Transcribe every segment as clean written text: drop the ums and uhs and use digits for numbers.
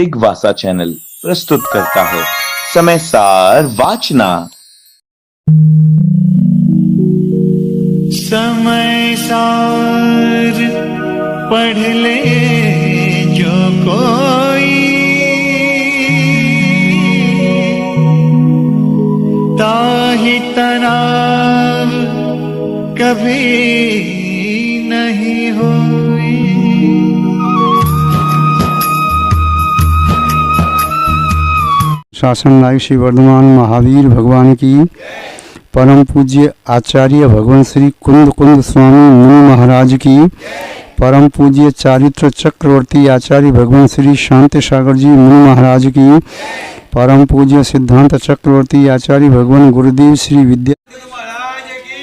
दिग्वासा channel प्रस्तुत करता है समय सार वाचना। समय सार पढ़ ले जो कोई, ताहि तनाव कभी नहीं होई। शासन नायक श्री वर्धमान महावीर भगवान की, परम पूज्य आचार्य भगवान श्री कुंद कुंद स्वामी मुनि महाराज की, परम पूज्य चारित्र चक्रवर्ती आचार्य भगवान श्री शांति सागर जी मुनि महाराज की, परम पूज्य सिद्धांत चक्रवर्ती आचार्य भगवान गुरुदेव श्री विद्या महाराज की,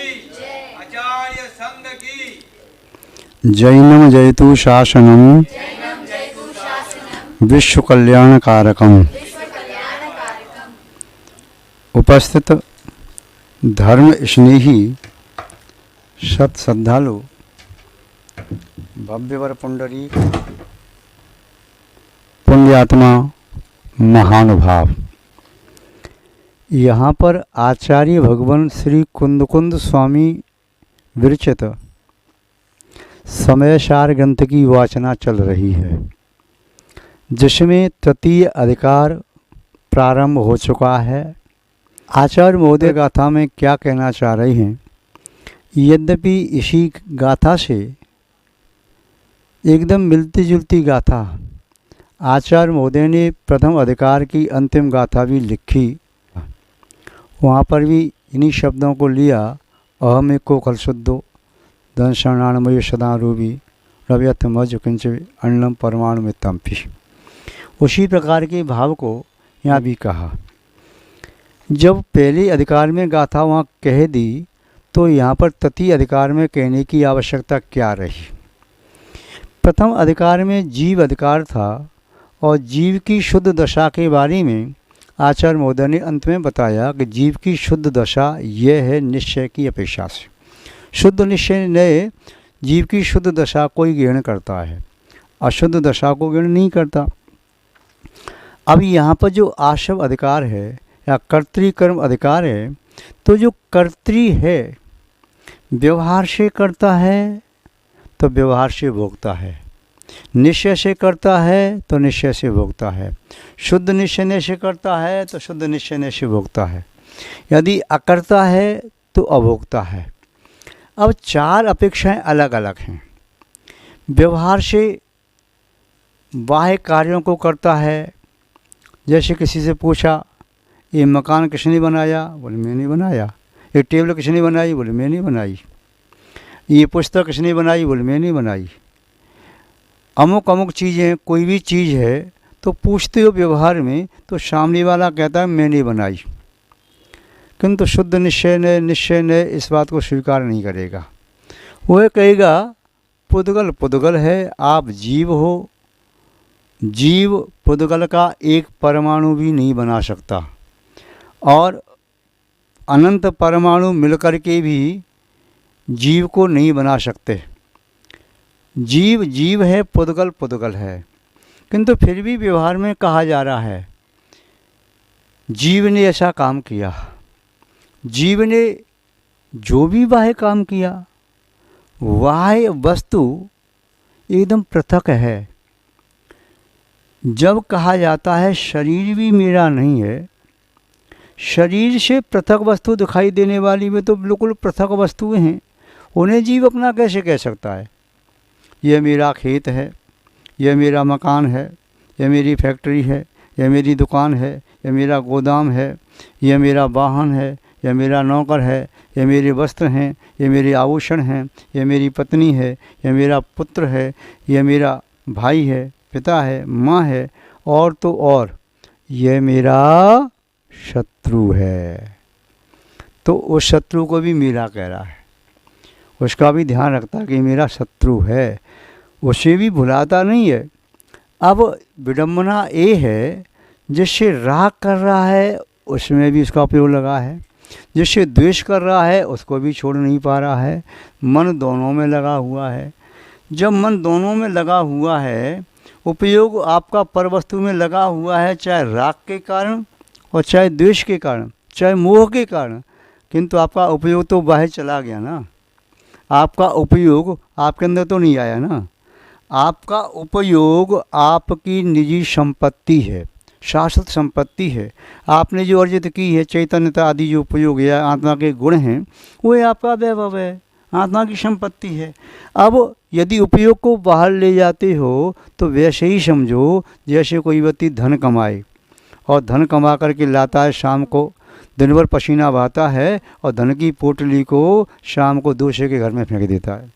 आचार्य संघ की जैनम जयतु शासनम विश्व कल्याण कारकम। उपस्थित धर्म स्नेही सत श्रद्धालु भव्यवर पुंडरी पुण्यात्मा महानुभाव, यहाँ पर आचार्य भगवान श्री कुंद कुंद स्वामी विरचित समय सार ग्रंथ की वाचना चल रही है, जिसमें तृतीय अधिकार प्रारंभ हो चुका है। आचार्य महोदय गाथा में क्या कहना चाह रहे हैं, यद्यपि इसी गाथा से एकदम मिलती जुलती गाथा आचार्य महोदय ने प्रथम अधिकार की अंतिम गाथा भी लिखी, वहाँ पर भी इन्हीं शब्दों को लिया, अहम एको खल शुद्धो धन शरणाणमय सदा रूपी रव्यथ मज किंच अन्नम परमाणु में तंपी। उसी प्रकार के भाव को यहाँ भी कहा। जब पहले अधिकार में गाथा वहाँ कह दी, तो यहाँ पर तृतीय अधिकार में कहने की आवश्यकता क्या रही। प्रथम अधिकार में जीव अधिकार था और जीव की शुद्ध दशा के बारे में आचार्य महोदय ने अंत में बताया कि जीव की शुद्ध दशा यह है निश्चय की अपेक्षा से। शुद्ध निश्चय ने जीव की शुद्ध दशा को ही ग्रहण करता है, अशुद्ध दशा को ग्रहण नहीं करता। अब यहाँ पर जो आशव अधिकार है या कर्तृकर्म अधिकार है, तो जो कर्त्री है व्यवहार से करता है तो व्यवहार से भोगता है, निश्चय से करता है तो निश्चय से भोगता है, शुद्ध निश्चय से करता है तो शुद्ध निश्चय से भोगता है, यदि अकर्ता है तो अभोक्ता है। अब चार अपेक्षाएं अलग अलग हैं। व्यवहार से बाह्य कार्यों को करता है, जैसे किसी से पूछा ये मकान किसने बनाया, बोले मैं नहीं बनाया। ये टेबल किसने बनाई, बोले मैं नहीं बनाई। ये पुस्तक किसने बनाई, बोले मैं नहीं बनाई। अमुक अमुक चीज़ें, कोई भी चीज़ है तो पूछते हो व्यवहार में, तो सामने वाला कहता है मैं नहीं बनाई, किंतु शुद्ध निश्चय ने इस बात को स्वीकार नहीं करेगा। वह कहेगा पुद्गल पुद्गल है, आप जीव हो, जीव पुद्गल का एक परमाणु भी नहीं बना सकता, और अनंत परमाणु मिलकर के भी जीव को नहीं बना सकते। जीव जीव है, पुद्गल पुद्गल है, किंतु फिर भी व्यवहार में कहा जा रहा है जीव ने ऐसा काम किया। जीव ने जो भी बाह्य काम किया, बाह्य वस्तु एकदम पृथक है। जब कहा जाता है शरीर भी मेरा नहीं है, शरीर से पृथक वस्तु दिखाई देने वाली में तो बिल्कुल पृथक वस्तुएं हैं, उन्हें जीव अपना कैसे कह सकता है। यह मेरा खेत है, यह मेरा मकान है, यह मेरी फैक्ट्री है, यह मेरी दुकान है, यह मेरा गोदाम है, यह मेरा वाहन है, यह मेरा नौकर है, यह मेरे वस्त्र हैं, यह मेरे आभूषण हैं, यह मेरी पत्नी है, यह मेरा पुत्र है, यह मेरा भाई है, पिता है, माँ है, और तो और यह मेरा शत्रु है। तो उस शत्रु को भी मेरा कह रहा है, उसका भी ध्यान रखता है कि मेरा शत्रु है, उसे भी भुलाता नहीं है। अब विडम्बना ये है, जिससे राग कर रहा है उसमें भी उसका उपयोग लगा है, जिससे द्वेष कर रहा है उसको भी छोड़ नहीं पा रहा है। मन दोनों में लगा हुआ है। जब मन दोनों में लगा हुआ है, उपयोग आपका पर वस्तु में लगा हुआ है, चाहे राग के कारण और चाहे द्वेष के कारण, चाहे मोह के कारण, किंतु आपका उपयोग तो बाहर चला गया ना। आपका उपयोग आपके अंदर तो नहीं आया ना। आपका उपयोग आपकी निजी संपत्ति है, शाश्वत संपत्ति है। आपने जो अर्जित की है, चैतन्यता आदि जो उपयोग है, आत्मा के गुण हैं, वो आपका वैभव है, आत्मा की संपत्ति है। अब यदि उपयोग को बाहर ले जाते हो तो वैसे ही समझो जैसे कोई व्यक्ति धन कमाए और धन कमा करके लाता है, शाम को दिन भर पसीना बहाता है और धन की पोटली को शाम को दूसरे के घर में फेंक देता है।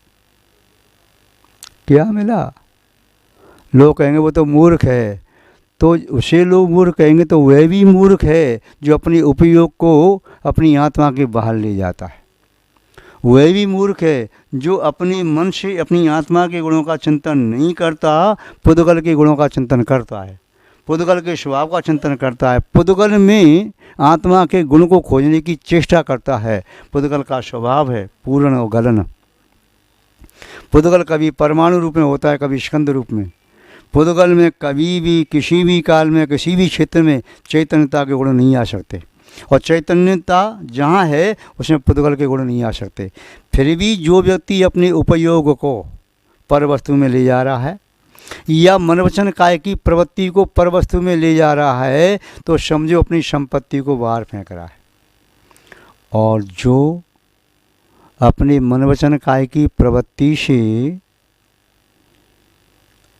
क्या मिला? लोग कहेंगे वो तो मूर्ख है। तो उसे लोग मूर्ख कहेंगे तो वह भी मूर्ख है जो अपने उपयोग को अपनी आत्मा के बाहर ले जाता है। वह भी मूर्ख है जो अपने मन से अपनी आत्मा के गुणों का चिंतन नहीं करता, पुद्गल के गुणों का चिंतन करता है, पुद्गल के स्वभाव का चिंतन करता है, पुद्गल में आत्मा के गुण को खोजने की चेष्टा करता है। पुद्गल का स्वभाव है पूर्ण और गलन। पुद्गल कभी परमाणु रूप में होता है, कभी स्कंद रूप में। पुद्गल में कभी भी किसी भी काल में किसी भी क्षेत्र में चैतन्यता के गुण नहीं आ सकते, और चैतन्यता जहाँ है उसमें पुद्गल के गुण नहीं आ सकते। फिर भी जो व्यक्ति अपने उपयोग को पर वस्तु में ले जा रहा है या मन वचन काय की प्रवृत्ति को पर वस्तु में ले जा रहा है तो समझो अपनी संपत्ति को बाहर फेंक रहा है। और जो अपने मन वचन काय की प्रवृत्ति से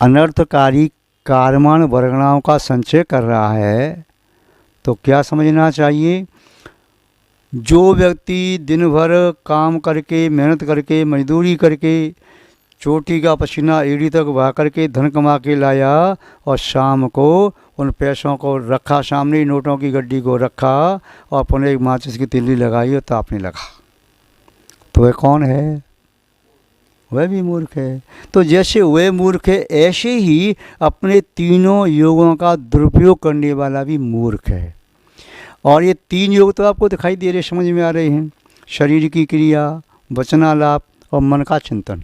अनर्थकारी कर्माण वर्गणाओं का संचय कर रहा है तो क्या समझना चाहिए? जो व्यक्ति दिन भर काम करके, मेहनत करके, मजदूरी करके, चोटी का पसीना एड़ी तक बहा करके धन कमा के लाया और शाम को उन पैसों को रखा सामने, नोटों की गड्डी को रखा और पुनः एक माचिस की तिल्ली लगाई और तापने लगा, तो वह कौन है? वह भी मूर्ख है। तो जैसे वह मूर्ख है ऐसे ही अपने तीनों योगों का दुरुपयोग करने वाला भी मूर्ख है। और ये तीन योग तो आपको दिखाई दे रहे, समझ में आ रहे हैं, शरीर की क्रिया, वचनालाप और मन का चिंतन।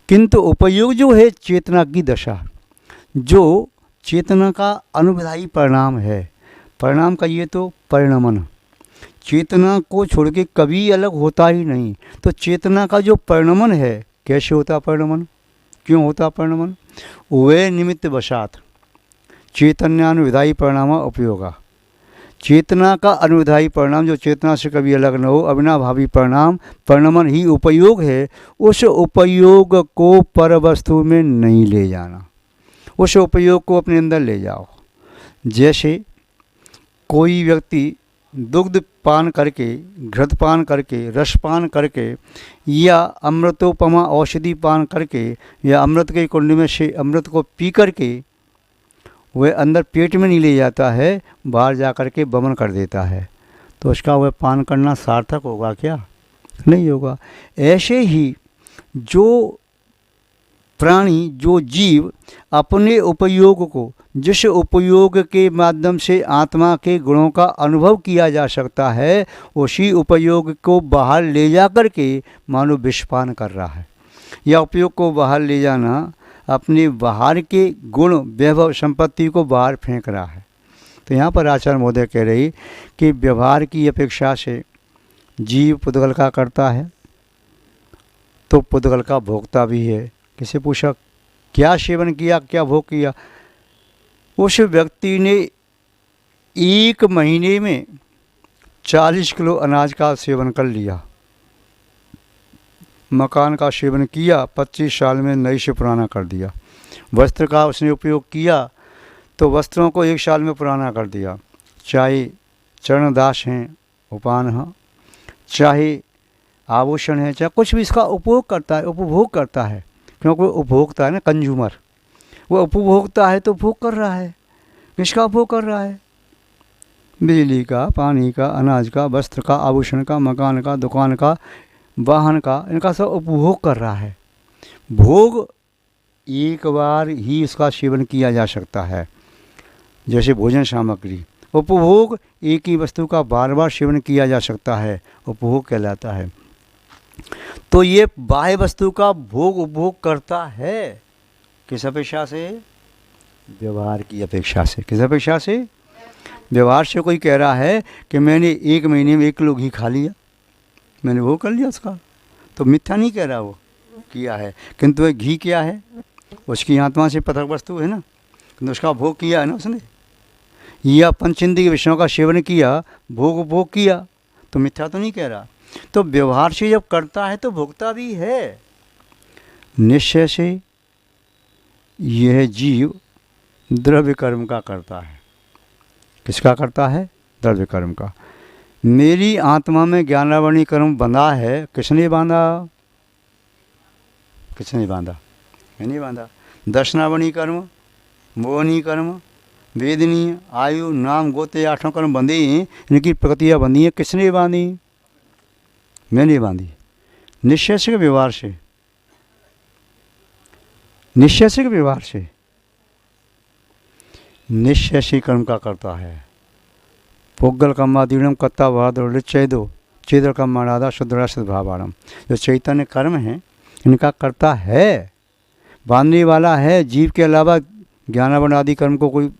किंतु उपयोग जो है चेतना की दशा, जो चेतना का अनुविधायी परिणाम है। परिणाम कहिए तो परिणमन, चेतना को छोड़ के कभी अलग होता ही नहीं। तो चेतना का जो परिणमन है, कैसे होता परिणमन, क्यों होता परिणमन? वे निमित्त वशात चैतन्यानुविधायी परिणाम उपयोगा। चेतना का अनुविधायी परिणाम जो चेतना से कभी अलग न हो, अविनाभावी परिणाम, परिणमन ही उपयोग है। उस उपयोग को पर वस्तु में नहीं ले जाना, उस उपयोग को अपने अंदर ले जाओ। जैसे कोई व्यक्ति दुग्ध पान करके, घृत पान करके, रस पान करके या अमृतोपमा औषधि पान करके या अमृत के कुंड में से अमृत को पी करके वह अंदर पेट में नहीं ले जाता है, बाहर जा कर के वमन कर देता है, तो उसका वह पान करना सार्थक होगा क्या? नहीं होगा। ऐसे ही जो प्राणी, जो जीव अपने उपयोग को, जिस उपयोग के माध्यम से आत्मा के गुणों का अनुभव किया जा सकता है, उसी उपयोग को बाहर ले जा कर के मानो विषपान कर रहा है। या उपयोग को बाहर ले जाना अपने बाहर के गुण, वैभव, संपत्ति को बाहर फेंक रहा है। तो यहाँ पर आचार्य महोदय कह रही कि व्यवहार की अपेक्षा से जीव पुद्गल का करता है तो पुद्गल का भोक्ता भी है। किसे पूछा क्या सेवन किया, क्या भोग किया? उस व्यक्ति ने एक महीने में 40 किलो अनाज का सेवन कर लिया, मकान का सेवन किया, 25 साल में नई से पुराना कर दिया। वस्त्र का उसने उपयोग किया तो वस्त्रों को 1 साल में पुराना कर दिया। चाहे चरणदास हैं, उपान है, चाहे आभूषण है, चाहे कुछ भी इसका उपयोग करता है, उपभोग करता है, क्योंकि वो उपभोक्ता है ना, कंज्यूमर। वो उपभोक्ता है तो उपभोग कर रहा है। किसका उपभोग कर रहा है? बिजली का, पानी का, अनाज का, वस्त्र का, आभूषण का, मकान का, दुकान का, वाहन का, इनका सब उपभोग कर रहा है। भोग एक बार ही इसका सेवन किया जा सकता है, जैसे भोजन सामग्री। उपभोग एक ही वस्तु का बार बार सेवन किया जा सकता है, उपभोग कहलाता है। तो ये बाह्य वस्तु का भोग उपभोग करता है किस अपेक्षा से? व्यवहार की अपेक्षा से। किस अपेक्षा से? व्यवहार से कोई कह रहा है कि मैंने 1 महीने में 1 किलो घी खा लिया, मैंने वो कर लिया उसका, तो मिथ्या नहीं कह रहा, वो किया है। किंतु वह घी क्या है? उसकी आत्मा से पृथक वस्तु है ना, किंतु उसका भोग किया है ना उसने, या पंचेंद्रिय विषयों का सेवन किया, भोग किया, तो मिथ्या तो नहीं कह रहा। तो व्यवहार से जब करता है तो भोगता भी है। निश्चय से यह जीव द्रव्य कर्म का करता है। किसका करता है? द्रव्य कर्म का। मेरी आत्मा में ज्ञानावरणी कर्म बंधा है, किसने बांधा? किसने बांधा? मैंने बांधा। दर्शनावरणी कर्म, मोहनी कर्म, वेदनीय, आयु, नाम, गोते, 8 कर्म बंधे हैं, इनकी प्रकृतियाँ बंधी हैं, किसने बांधी? मैंने बांधी। निश्चय से व्यवहार से, निश्चय से व्यवहार से, निश्चय से कर्म का करता है। पुग्गल कर्मादीणम कत्ता भाद्र चैदो चेद्र कर्माणादा शुद्रा सद्भावाणम। जो चैतन्य कर्म है इनका करता है, बांधने वाला है। जीव के अलावा ज्ञानावरण आदि कर्म को कोई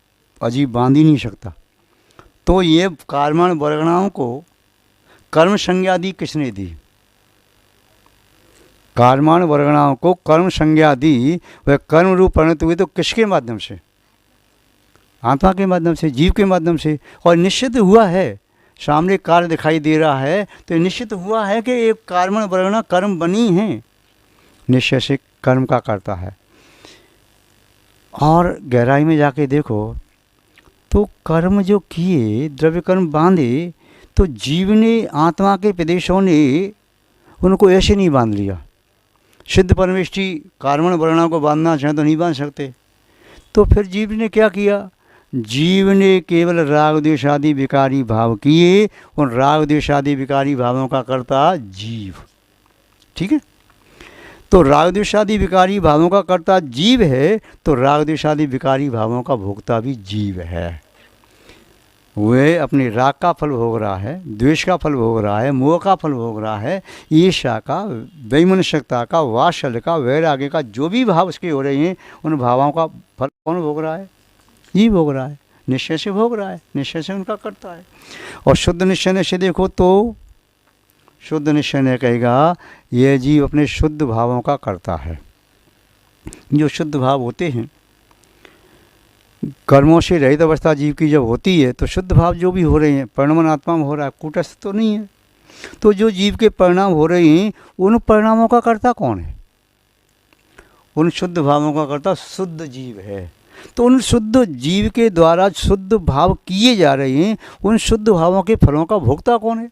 अजीब बांध ही नहीं सकता। तो ये कर्मण वर्गणाओं को कर्म संज्ञा दी किसने दी? कर्मण वर्गणाओं को कर्म संज्ञा दी, वह कर्म रूप परिणत हुए तो किसके माध्यम से? आत्मा के माध्यम से, जीव के माध्यम से। और निश्चित हुआ है, सामने कार्य दिखाई दे रहा है तो निश्चित हुआ है कि एक कर्मण वर्गणा कर्म बनी है। निश्चय से कर्म का करता है। और गहराई में जाके देखो तो कर्म जो किए, द्रव्य कर्म बांधे, तो जीव ने, आत्मा के प्रदेशों ने उनको ऐसे नहीं बांध लिया। सिद्ध परमेष्टि कर्मण वर्णा को बांधना चाहे तो नहीं बांध सकते। तो फिर जीव ने क्या किया? जीव ने केवल राग द्वेष आदि विकारी भाव किए। उन राग द्वेष आदि विकारी भावों का करता जीव। ठीक है, तो राग द्वेष आदि विकारी भावों का करता जीव है, तो राग द्वेष आदि विकारी भावों का भोगता भी जीव है। वह अपने राग का फल भोग रहा है, द्वेष का फल भोग रहा है, मोह का फल भोग रहा है, ईर्ष्या का, वैमनस्यता का, वात्सल्य का, वैराग्य का, जो भी भाव उसके हो रहे हैं, उन भावों का फल कौन भोग रहा है? ये भोग रहा है। निश्चय से भोग रहा है, निश्चय से उनका करता है। और शुद्ध निश्चय से देखो तो शुद्ध निश्चय ने कहेगा यह जीव अपने शुद्ध भावों का करता है। जो शुद्ध भाव होते हैं, कर्मों से रहित अवस्था जीव की जब होती है तो शुद्ध भाव जो भी हो रहे हैं, परिणाम आत्मा में हो रहा है, कूटस्थ तो नहीं है। तो जो जीव के परिणाम हो रहे हैं, उन परिणामों का कर्ता कौन है? उन शुद्ध भावों का कर्ता शुद्ध जीव है। तो उन शुद्ध जीव के द्वारा शुद्ध भाव किए जा रहे हैं, उन शुद्ध भावों के फलों का भोक्ता कौन है?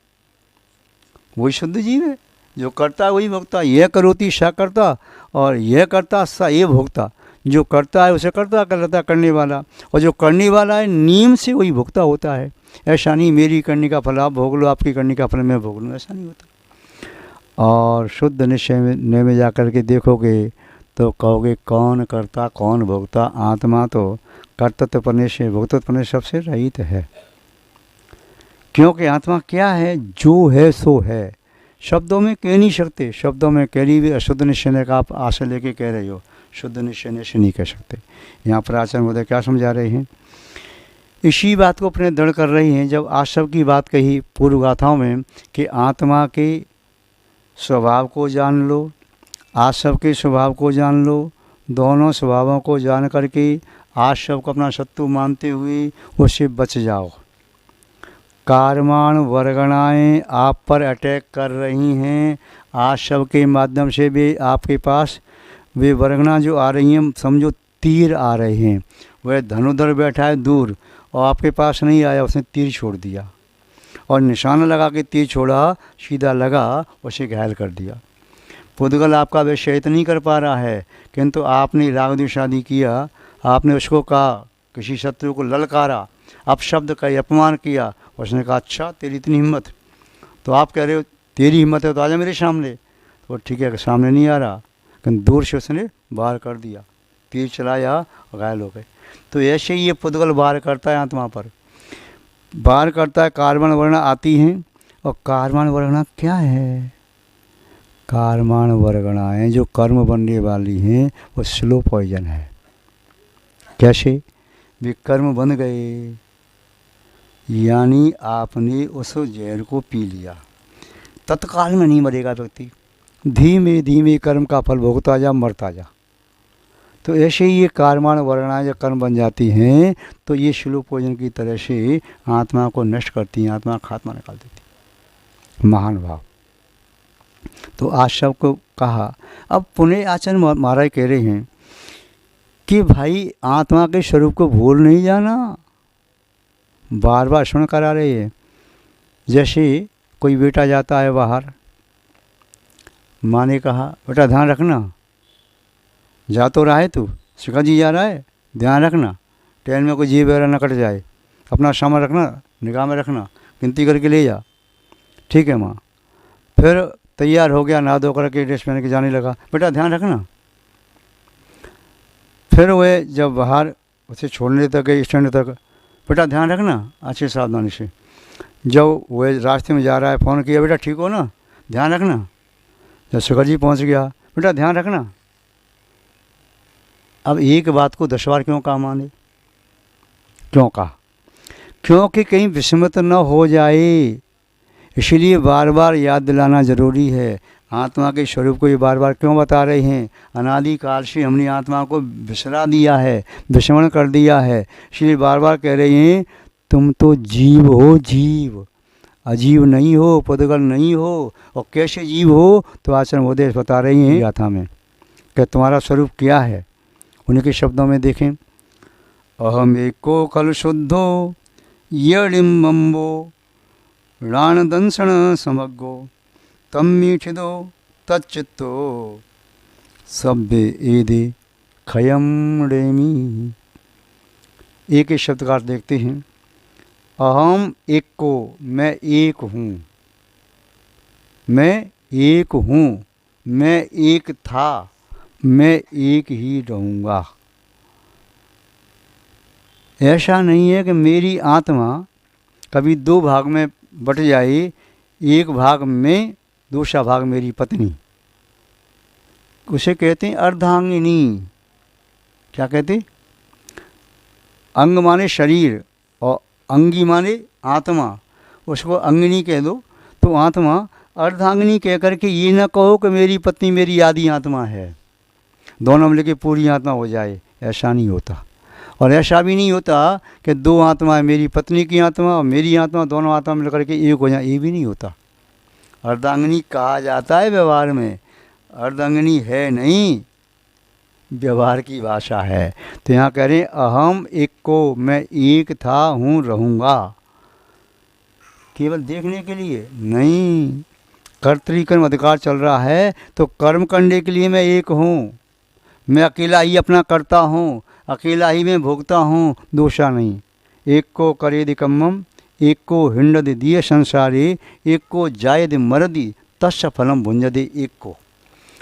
वही शुद्ध जीव है। जो करता है वही भोक्ता। यह करोति सा करता, और यह करता सा ये भोक्ता। जो करता है उसे करता कहलाता करने वाला, और जो करने वाला है नियम से वही भोक्ता होता है। ऐसा नहीं मेरी करने का फल आप भोग लो, आपकी करने का फल मैं भोग लूँ, ऐसा नहीं होता। और शुद्ध निश्चय में जा कर के देखोगे तो कहोगे कौन करता कौन भोगता? आत्मा तो कर्तृत्व पने से, भोक्तृत्व पने सबसे रहित है। क्योंकि आत्मा क्या है? जो है सो है। शब्दों में कह नहीं सकते। शब्दों में कह रही भी अशुद्ध निश्चय का आप आशा लेके कह रहे हो, शुद्ध निश्चय से नहीं कह सकते। यहाँ पर आचार्य महोदय क्या समझा रहे हैं? इसी बात को अपने दृढ़ कर रही हैं जब आशव की बात कही पूर्व गाथाओं में कि आत्मा के स्वभाव को जान लो, आशव के स्वभाव को जान लो। दोनों स्वभावों को जान करके आशव को अपना शत्रु मानते हुए उससे बच जाओ। कर्मण वर्गणाएँ आप पर अटैक कर रही हैं, आशव के माध्यम से भी आपके पास वे वर्गणा जो आ रही हैं, समझो तीर आ रहे हैं। वह धनुधर बैठा है दूर और आपके पास नहीं आया, उसने तीर छोड़ दिया और निशाना लगा के तीर छोड़ा, सीधा लगा, उसे घायल कर दिया। पुद्गल आपका विषय नहीं कर पा रहा है, किंतु आपने राग द्वेष आदि किया, आपने उसको कहा, किसी शत्रु को ललकारा, अपशब्द का अपमान किया, उसने कहा अच्छा तेरी इतनी हिम्मत, तो आप कह रहे हो तेरी हिम्मत है तो आजा मेरे सामने। तो ठीक है, सामने नहीं आ रहा, लेकिन दूर से उसने वार कर दिया, तीर चलाया और घायल हो गए। तो ऐसे ही ये पुद्गल वार करता है, आत्मा पर वार करता है। कर्मण वर्णा आती हैं, और कर्मण वर्णा क्या है? कर्मण वर्गणाएँ जो कर्म बनने वाली हैं वो स्लो पॉइजन है। कैसे? वे कर्म बन गए, यानी आपने उस जहर को पी लिया। तत्काल में नहीं मरेगा व्यक्ति, धीमे धीमे कर्म का फल भोगता जा, मरता जा। तो ऐसे ही ये कार्माण वर्णाएं जब कर्म बन जाती हैं तो ये श्लोक भोजन की तरह से आत्मा को नष्ट करती हैं, आत्मा का खात्मा निकाल देती। महान भाव। तो आज सबको कहा। अब पुनः आचार्य महाराज कह रहे हैं कि भाई आत्मा के स्वरूप को भूल नहीं जाना, बार बार स्मरण करा रहे हैं। जैसे कोई बेटा जाता है बाहर, माँ ने कहा बेटा ध्यान रखना, जा तो रहा है तू, शिखा जी जा रहा है, ध्यान रखना, ट्रेन में कोई जीव वगैरह न कट जाए, अपना सामान रखना, निगाह में रखना, गिनती करके ले जा। ठीक है माँ। फिर तैयार हो गया, नहा धो करके ड्रेस पहन के जाने लगा, बेटा ध्यान रखना। फिर वह जब बाहर उसे छोड़ने तक गए, स्टैंड तक, बेटा ध्यान रखना अच्छे सावधानी से। जब वह रास्ते में जा रहा है, फ़ोन किया, बेटा ठीक हो ना, ध्यान रखना। जब शिखर जी पहुँच गया, बेटा ध्यान रखना। अब एक बात को 10 बार क्यों कहा माने? क्यों कहा? क्योंकि कहीं विस्मृत न हो जाए, इसलिए बार बार याद दिलाना ज़रूरी है। आत्मा के स्वरूप को ये बार बार क्यों बता रहे हैं? अनादिकाल से हमने आत्मा को बिसरा दिया है, विस्मरण कर दिया है, इसलिए बार बार कह रहे हैं तुम तो जीव हो, जीव, अजीव नहीं हो, पुद्गल नहीं हो। और कैसे जीव हो? तो आचार्य महोदय बता रही हैं गाथा में कि तुम्हारा स्वरूप क्या है। उन्हीं के शब्दों में देखें, अहम एको खल शुद्धो यडिम्बो राणदंसन समग्गो तम मीठिदो तच्चित्तो सभ्य एदे खयम रेमी। एक ही शब्द का अर्थ देखते हैं। अहम एक को, मैं एक हूँ, मैं एक हूँ, मैं एक था, मैं एक ही रहूँगा। ऐसा नहीं है कि मेरी आत्मा कभी 2 भाग में बट जाए, एक भाग में, दूसरा भाग मेरी पत्नी। उसे कहते हैं अर्धांगिनी। क्या कहते? अंग माने शरीर और अंगी माने आत्मा, उसको अंगिनी कह दो। तो आत्मा अर्धांगिनी कह करके ये ना कहो कि मेरी पत्नी मेरी आदि आत्मा है, दोनों मिलकर के पूरी आत्मा हो जाए, ऐसा नहीं होता। और ऐसा भी नहीं होता कि 2 आत्मा है, मेरी पत्नी की आत्मा और मेरी आत्मा, दोनों आत्मा मिलकर के एक हो जाए, ये भी नहीं होता। अर्धांगिनी कहा जाता है व्यवहार में, अर्धांगिनी है नहीं, व्यवहार की भाषा है। तो यहाँ कह रहे हैं अहम एक को, मैं एक था, हूँ, रहूँगा। केवल देखने के लिए नहीं, कर्तृकर्म अधिकार चल रहा है तो कर्म करने के लिए मैं एक हूँ। मैं अकेला ही अपना करता हूँ, अकेला ही मैं भोगता हूँ, दूसरा नहीं। एक को करेदि कम्मम, एक को हिंडद दिय संसारे, एक को जायद मरदी तस्य फलम भुंजदे। एक को,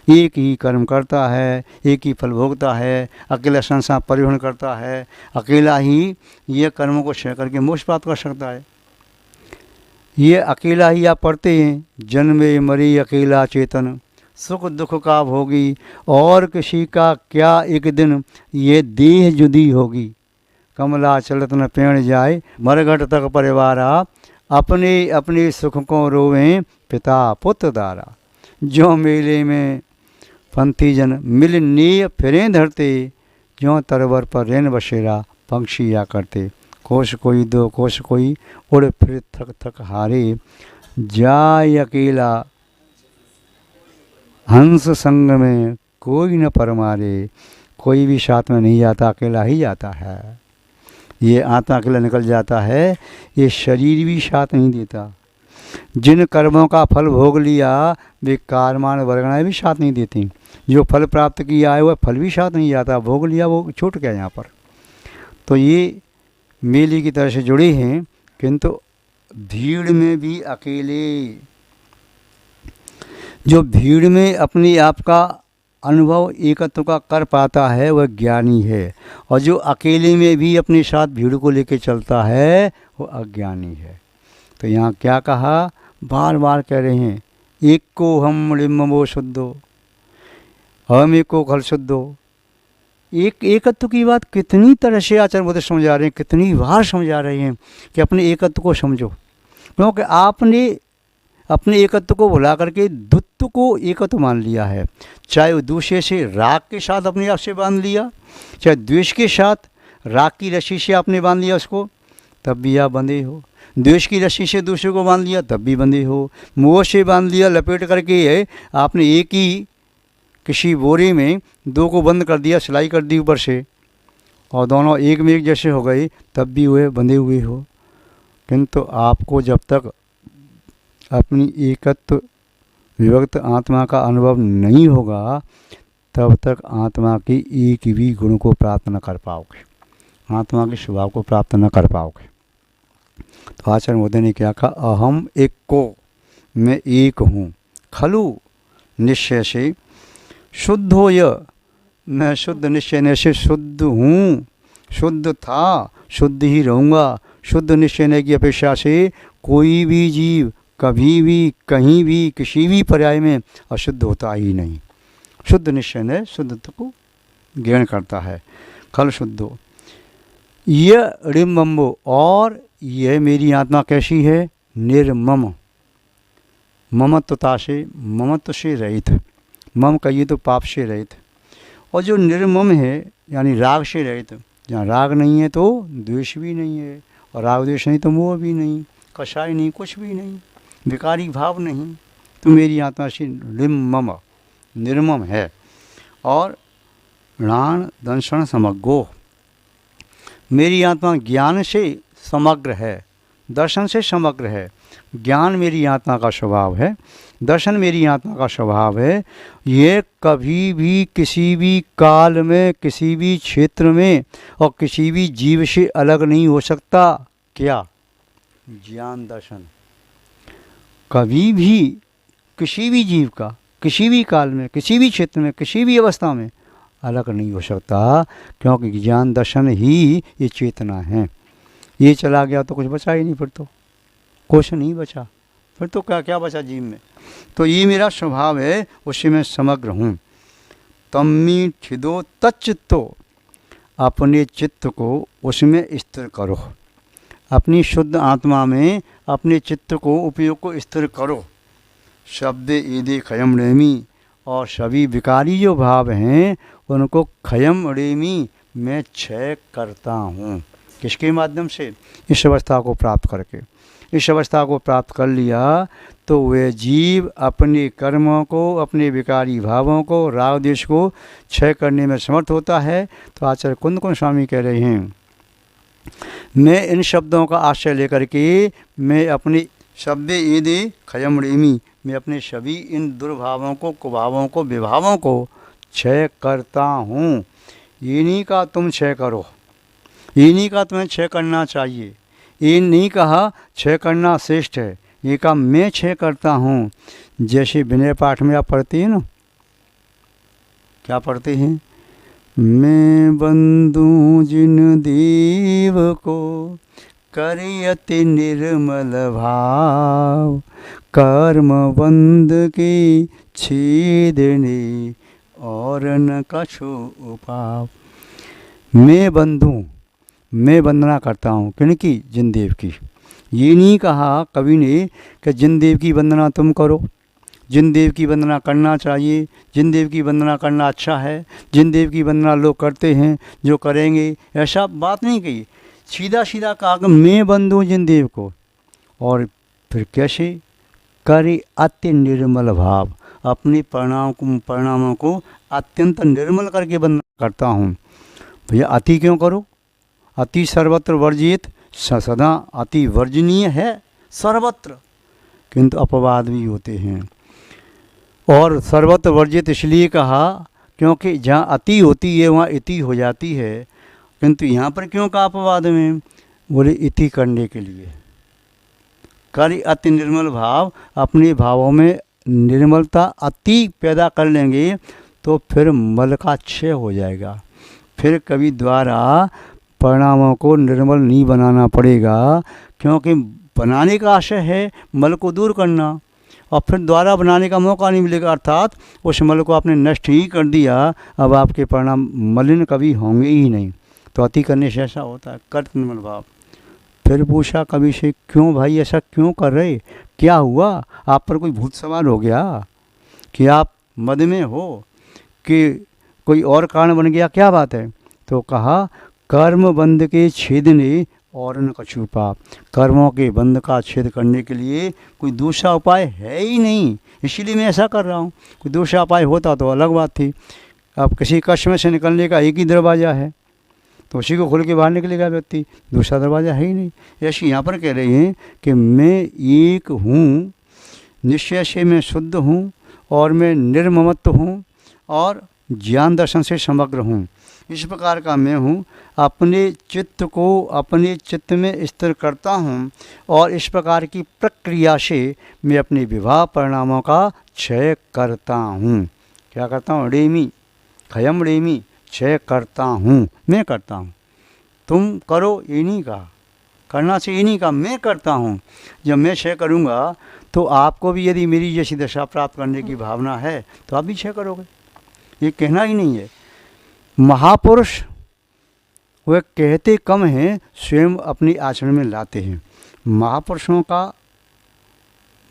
एक ही कर्म करता है, एक ही फल भोगता है, अकेला संसार परिवहन करता है, अकेला ही ये कर्मों को क्षय करके मोक्ष प्राप्त कर सकता है। ये अकेला ही आप पढ़ते हैं, जन्मे मरे अकेला चेतन, सुख दुख का भोगी, और किसी का क्या एक दिन ये देह जुदी होगी। कमला चलत न पेण जाए, मरघट तक परिवारा, अपने अपने सुख को रोवें पिता पुत्र दारा। जो मेले में पंथी जन मिल नीय फिरें धरते, ज्यों तरवर पर रेन बसेरा पंक्षी या करते। कोश कोई दो कोश कोई, उड़ फिर थक थक हारे, जाय अकेला हंस संग में कोई न परमारे। कोई भी साथ में नहीं जाता, अकेला ही जाता है। ये आत्मा अकेला निकल जाता है, ये शरीर भी साथ नहीं देता। जिन कर्मों का फल भोग लिया वे कार्मान वर्गणाएं भी साथ नहीं देती। जो फल प्राप्त किया है वह फल भी साथ नहीं जाता, भोग लिया वो छूट गया यहाँ पर। तो ये मेले की तरह से जुड़े हैं, किंतु भीड़ में भी अकेले, जो भीड़ में अपने आप का अनुभव एकत्व का कर पाता है वह ज्ञानी है, और जो अकेले में भी अपने साथ भीड़ को लेकर चलता है वो अज्ञानी है। तो यहाँ क्या कहा, बार बार कह रहे हैं एक को हम लिम्बो शुद्धो, हम एक को खल शुद्धो, एक एकत्व की बात कितनी तरह से आचार्य बोधे समझा रहे हैं, कितनी बार समझा रहे हैं कि अपने एकत्व को समझो, क्योंकि आपने अपने एकत्व को भुला करके द्वित्व को एकत्व मान लिया है। चाहे वो दूसरे से राग के साथ अपने आप से बांध लिया, चाहे द्वेष के साथ राग की रस्सी से आपने बांध लिया उसको, तब भी आप बंधे हो। द्वेष की रस्सी से दूसरे को बांध लिया, तब भी बंधे हो। मोह से बांध लिया, लपेट करके है आपने एक ही किसी बोरे में दो को बंद कर दिया, सिलाई कर दी ऊपर से, और दोनों एक में एक जैसे हो गए, तब भी वे बंधे हुए हो। किंतु आपको जब तक अपनी एकत्व विभक्त आत्मा का अनुभव नहीं होगा, तब तक आत्मा के एक भी गुण को प्राप्त न कर पाओगे, आत्मा के स्वभाव को प्राप्त न कर पाओगे। तो आचार्य मोदी ने क्या कहा, अहम एक को, मैं एक हूँ, खलु निश्चय से शुद्ध हो, यह मैं शुद्ध निश्चय से शुद्ध हूँ, शुद्ध था, शुद्ध ही रहूँगा। शुद्ध निश्चय की अपेक्षा से कोई भी जीव कभी भी कहीं भी किसी भी पर्याय में अशुद्ध होता ही नहीं। शुद्ध निश्चय शुद्धत्व को ग्रहण करता है। खल शुद्धो यह रिम्बम्बो, और यह मेरी आत्मा कैसी है, निर्मम, ममत्वता से, ममत्व से रहित, मम कहिए तो पाप से रहित। और जो निर्मम है यानी राग से रहित, जहाँ राग नहीं है तो द्वेष भी नहीं है, और राग द्वेष नहीं तो मोह भी नहीं, कषाय नहीं, कुछ भी नहीं, विकारी भाव नहीं, तो मेरी आत्मा से निर्मम, निर्मम है। और ऋण दंशन समग्रो, मेरी आत्मा ज्ञान से समग्र है, दर्शन से समग्र है। ज्ञान मेरी आत्मा का स्वभाव है, दर्शन मेरी आत्मा का स्वभाव है। ये कभी भी किसी भी काल में, किसी भी क्षेत्र में और किसी भी जीव से अलग नहीं हो सकता। क्या? ज्ञान दर्शन कभी भी किसी भी जीव का किसी भी काल में, किसी भी क्षेत्र में, किसी भी अवस्था में अलग नहीं हो सकता, क्योंकि ज्ञान दर्शन ही ये चेतना है। ये चला गया तो कुछ बचा ही नहीं, फिर तो कुछ नहीं बचा, फिर तो क्या क्या बचा जीव में। तो ये मेरा स्वभाव है, उससे मैं समग्र हूँ। तम्मी छिदो तच्चित्तो, अपने चित्त को उसमें स्थिर करो, अपनी शुद्ध आत्मा में अपने चित्त को उपयोग को स्थिर करो। शब्द ईदे खयम रेमी, और सभी विकारी जो भाव हैं उनको खयम रेमी मैं क्षय करता हूँ। किसके माध्यम से? इस अवस्था को प्राप्त करके। इस अवस्था को प्राप्त कर लिया तो वह जीव अपने कर्मों को, अपने विकारी भावों को, राग द्वेष को क्षय करने में समर्थ होता है। तो आचार्य कुंद कुंज स्वामी कह रहे हैं, मैं इन शब्दों का आश्रय लेकर के मैं अपने शब्द ईदे खयम रेमी, मैं अपने सभी इन दुर्भावों को, कुभावों को, विभावों को क्षय करता हूँ। ये नहीं कहा तुम क्षय करो, ये नहीं कहा तुम्हें क्षय करना चाहिए, ये नहीं कहा क्षय करना श्रेष्ठ है, ये कहा मैं क्षय करता हूँ। जैसे विनय पाठ में आप पढ़ते हैं ना, क्या पढ़ते हैं? मैं बंधु जिन देव को करे अति निर्मल भाव, कर्म बंध के छेदने और न कछु उपाव। मैं बंधु, मैं वंदना करता हूँ किनकी? जिनदेव की। ये नहीं कहा कवि ने कि जिनदेव की वंदना तुम करो, जिनदेव की वंदना करना चाहिए, जिनदेव की वंदना करना अच्छा है, जिनदेव की वंदना लोग करते हैं, जो करेंगे, ऐसा बात नहीं कही। सीधा सीधा कहा कि मैं बंधु जिनदेव को। और फिर कैसे? करे अति निर्मल भाव, अपने परिणामों को अत्यंत निर्मल करके वंदना करता हूँ। भैया अति क्यों करो? अति सर्वत्र वर्जित, सदा अति वर्जनीय है सर्वत्र, किंतु अपवाद भी होते हैं। और सर्वत्र वर्जित इसलिए कहा क्योंकि जहाँ अति होती है वहाँ इति हो जाती है, किंतु यहाँ पर क्यों कहा अपवाद में? बोले इति करने के लिए। कार्य अति निर्मल भाव, अपने भावों में निर्मलता अति पैदा कर लेंगे तो फिर मल का क्षय हो जाएगा। फिर कभी द्वारा परिणामों को निर्मल नहीं बनाना पड़ेगा, क्योंकि बनाने का आशय है मल को दूर करना, और फिर दोबारा बनाने का मौका नहीं मिलेगा, अर्थात उस मल को आपने नष्ट ही कर दिया, अब आपके परिणाम मलिन कभी होंगे ही नहीं। तो अति करने से ऐसा होता है, कर्तव्य भाव। फिर पूछा कवि से, क्यों भाई ऐसा क्यों कर रहे, क्या हुआ, आप पर कोई भूत सवार हो गया, कि आप मद में हो, कि कोई और कारण बन गया, क्या बात है। तो कहा, कर्म बंध के छेदने और न कछु पाप। कर्मों के बंध का छेद करने के लिए कोई दूसरा उपाय है ही नहीं, इसीलिए मैं ऐसा कर रहा हूँ। कोई दूसरा उपाय होता तो अलग बात थी। अब किसी कष्ट में से निकलने का एक ही दरवाज़ा है, तो उसी को खोल के बाहर निकलेगा व्यक्ति, दूसरा दरवाज़ा है ही नहीं। ऐसे यहाँ पर कह रहे हैं कि मैं एक हूँ, निश्चय से मैं शुद्ध हूँ, और मैं निर्ममत्व हूँ, और ज्ञान दर्शन से समग्र हूँ। इस प्रकार का मैं हूँ, अपने चित्त को अपने चित्त में स्थिर करता हूँ, और इस प्रकार की प्रक्रिया से मैं अपने विवाह परिणामों का क्षय करता हूँ। क्या करता हूँ, रेमी खयम रेमी, क्षय करता हूँ, मैं करता हूँ। तुम करो ये नहीं कहा, करना से ये नहीं कहा, मैं करता हूँ। जब मैं क्षय करूँगा तो आपको भी यदि मेरी जैसी दशा प्राप्त करने की भावना है तो आप भी क्षय करोगे, ये कहना ही नहीं है। महापुरुष वह कहते कम हैं, स्वयं अपनी आचरण में लाते हैं। महापुरुषों का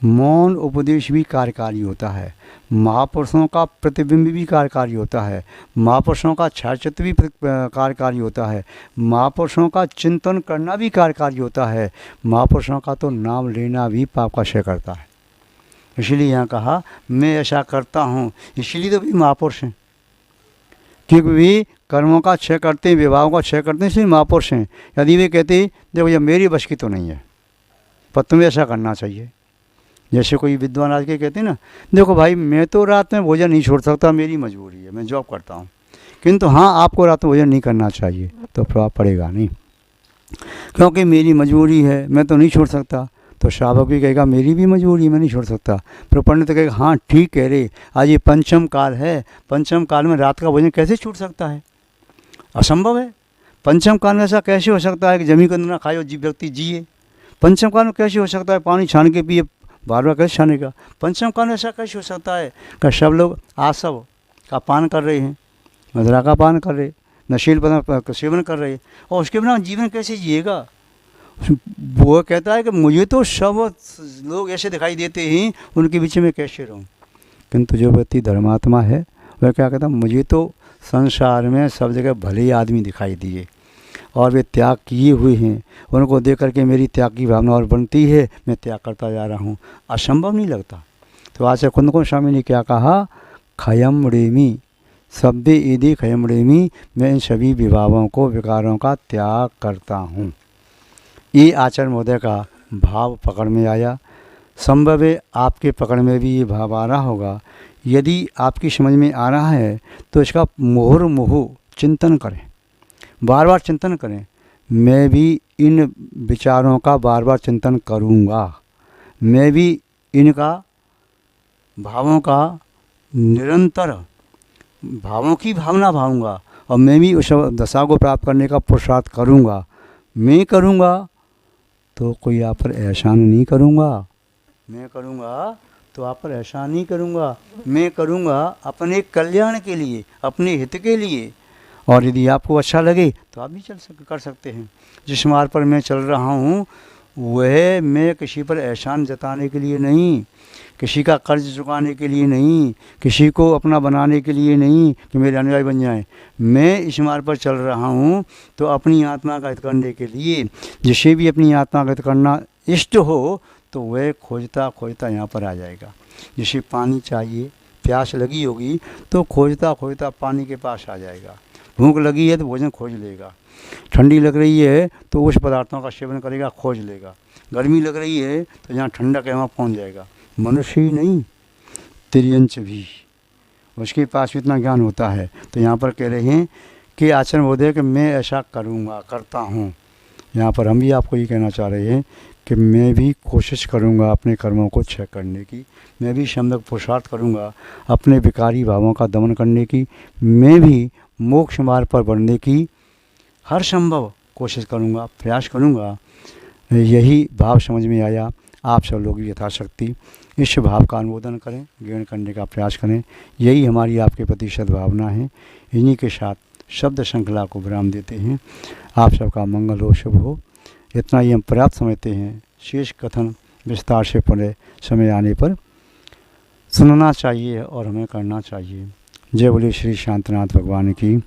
मौन उपदेश भी कार्यकारी होता है, महापुरुषों का प्रतिबिंब भी कार्यकारी होता है, महापुरुषों का छायाचित्र भी कार्यकारी होता है, महापुरुषों का चिंतन करना भी कार्यकारी होता है, महापुरुषों का तो नाम लेना भी पाप का क्षय करता है। इसलिए यहाँ कहा मैं ऐसा करता हूँ, इसलिए तो भी महापुरुष हैं, क्योंकि वे कर्मों का क्षय करते हैं, विवाहों का क्षय करते हैं, इसलिए महापुरुष हैं। यदि वे कहते देखो ये मेरी बस की तो नहीं है, पर तुम्हें ऐसा करना चाहिए। जैसे कोई विद्वान आज के कहते हैं ना, देखो भाई मैं तो रात में भोजन नहीं छोड़ सकता, मेरी मजबूरी है, मैं जॉब करता हूँ, किंतु हाँ आपको रात में भोजन नहीं करना चाहिए, तो प्रभाव पड़ेगा नहीं, क्योंकि मेरी मजबूरी है, मैं तो नहीं छोड़ सकता। तो श्रावक भी कहेगा मेरी भी मजबूरी है, मैं नहीं छोड़ सकता। फिर पंडित तो कहेगा हाँ ठीक कह रहे, आज ये पंचम काल है, पंचम काल में रात का भोजन कैसे छूट सकता है, असंभव है। पंचम काल में ऐसा कैसे हो सकता है कि जमीन को ना खाए और व्यक्ति जिए। पंचम काल में कैसे हो सकता है पानी छान के पिए, बार बार कैसे छानेगा। पंचम काल में ऐसा कैसे हो सकता है कि सब लोग आसव का पान कर रहे हैं, मदिरा का पान कर रहे, नशील पदार्थ का सेवन कर रहे हैं, और उसके बिना जीवन कैसे जिएगा। वो कहता है कि मुझे तो सब लोग ऐसे दिखाई देते हैं, उनके बीच में कैसे रहूं। किंतु जो व्यक्ति धर्मात्मा है वह क्या कहता है, मुझे तो संसार में सब जगह भले आदमी दिखाई दिए और वे त्याग किए हुए हैं, उनको देख करके मेरी त्याग की भावना और बनती है, मैं त्याग करता जा रहा हूँ, असंभव नहीं लगता। तो आज कुंदकुंड स्वामी ने क्या कहा, खयम रेमी शब्दे ईदे खयम रेमी, मैं इन सभी विभावों को विकारों का त्याग करता हूँ। ये आचार्य महोदय का भाव पकड़ में आया। संभव है आपके पकड़ में भी ये भाव आ रहा होगा। यदि आपकी समझ में आ रहा है तो इसका मुहुर्मुहु चिंतन करें, बार बार चिंतन करें। मैं भी इन विचारों का बार बार चिंतन करूँगा, मैं भी इनका भावों का निरंतर भावों की भावना भाऊँगा, और मैं भी उस दशा को प्राप्त करने का पुरुषार्थ करूँगा। मैं करूँगा तो कोई आप पर एहसान नहीं करूँगा, मैं करूँगा तो आप पर एहसान नहीं करूँगा, मैं करूँगा अपने कल्याण के लिए, अपने हित के लिए। और यदि आपको अच्छा लगे तो आप भी कर सकते हैं। जिस मार्ग पर मैं चल रहा हूँ वह मैं किसी पर एहसान जताने के लिए नहीं, किसी का कर्ज चुकाने के लिए नहीं, किसी को अपना बनाने के लिए नहीं कि मेरे अनुयायी बन जाएं। मैं इस मार्ग पर चल रहा हूँ तो अपनी आत्मा का हित करने के लिए। जिसे भी अपनी आत्मा का हित करना इष्ट हो तो वह खोजता खोजता यहाँ पर आ जाएगा। जिसे पानी चाहिए, प्यास लगी होगी तो खोजता खोजता पानी के पास आ जाएगा। भूख लगी है तो भोजन खोज लेगा, ठंडी लग रही है तो उस पदार्थों का सेवन करेगा, खोज लेगा। गर्मी लग रही है तो जहाँ ठंडक है वहाँ पहुँच जाएगा। मनुष्य ही नहीं, तिर्यंच भी उसके पास इतना ज्ञान होता है। तो यहाँ पर कह रहे हैं कि आचरण महोदय कि मैं ऐसा करूँगा, करता हूँ। यहाँ पर हम भी आपको ये कहना चाह रहे हैं कि मैं भी कोशिश करूँगा अपने कर्मों को क्षय करने की, मैं भी सम्यक पुरुषार्थ करूँगा अपने विकारी भावों का दमन करने की, मैं भी मोक्ष मार्ग पर बढ़ने की हर संभव कोशिश करूँगा, प्रयास करूँगा। यही भाव समझ में आया। आप सब लोग यथाशक्ति इस भाव का अनुमोदन करें, ग्रहण करने का प्रयास करें। यही हमारी आपके प्रति सद्भावना है। इन्हीं के साथ शब्द श्रृंखला को विराम देते हैं। आप सबका मंगल हो, शुभ हो। इतना ही हम पर्याप्त समझते हैं। शेष कथन विस्तार से पढ़े समय आने पर सुनना चाहिए और हमें करना चाहिए। जय बोले श्री शांतनाथ भगवान की।